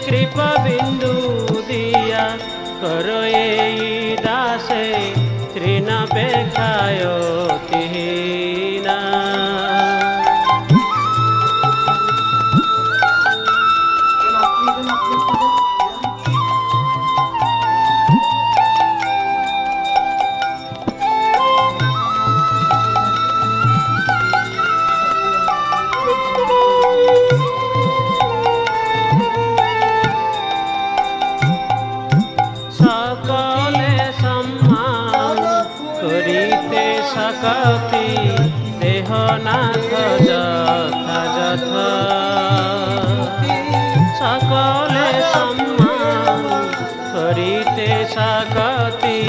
কৃপা বিন্দু দিয়া করো এই দাসে তৃণাপেক্ষায় তিহীনা। सकति देहनाथ यथा यथा सकले सम्मान करिते सकति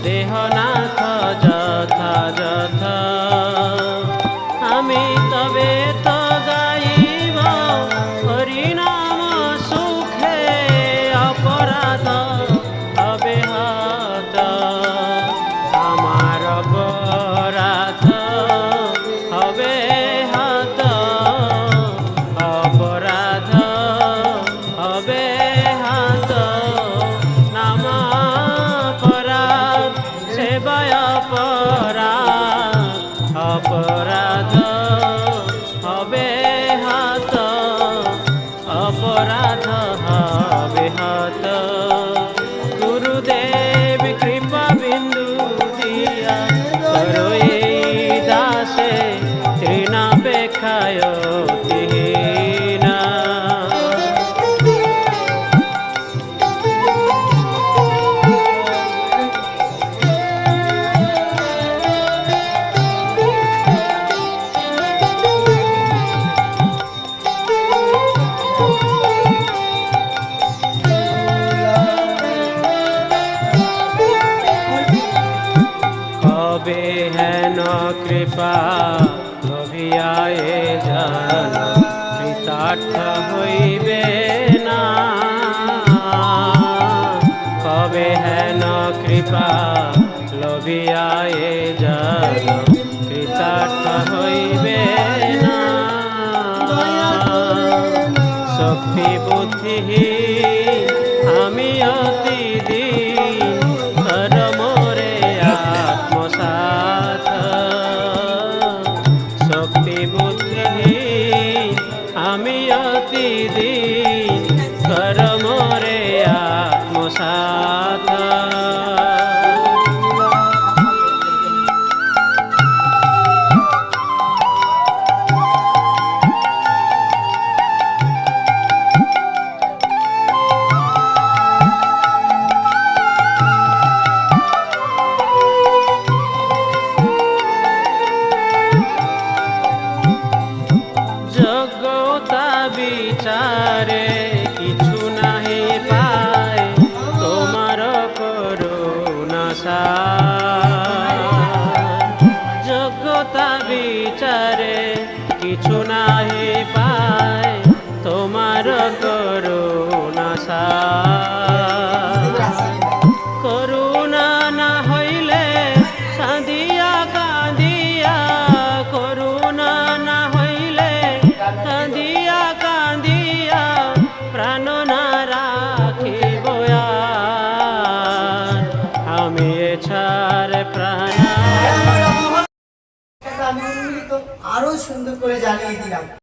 देहनाथ यथा यथा आमी तबे तो गाइब हरिनाम सुखे अपराध तबे हत আমার অপরাধ হবে হাত অপরাধ হবে হাত নাম অপরাধ সেবায় অপরাধ অপরাধ হবে হাত অপরাধ হবে হাত গুরুদেব কৃপা বিন্দু দাসে তৃণাপেক্ষায় তিহীনা। কবে হেন কৃপা লভিয়ায়ে জান কৃতার্থ হইবে না। কবে হেন কৃপা লভিয়ায়ে জান কৃতার্থ হইবে না। শক্তি বুদ্ধি আমি অতি দিন করমরে আত্মসাৎ শক্তি বুদ্ধি আমি অতি দিন করমরে আত্মসাৎ। বিচারে কিছু নাহি পায় তোমার করুণা সার। যোগ্যতা বিচারে কিছু নাহি পায় তোমার করুণা সার। করুণা না হইলে কাঁদিয়া কাঁদিয়া করুণা না হইলে কাঁদিয়া কাঁদিয়া প্রাণ না রাখিব আমি ছাড় প্রাণ। আরো সুন্দর করে জ্বালিয়ে দিলাম।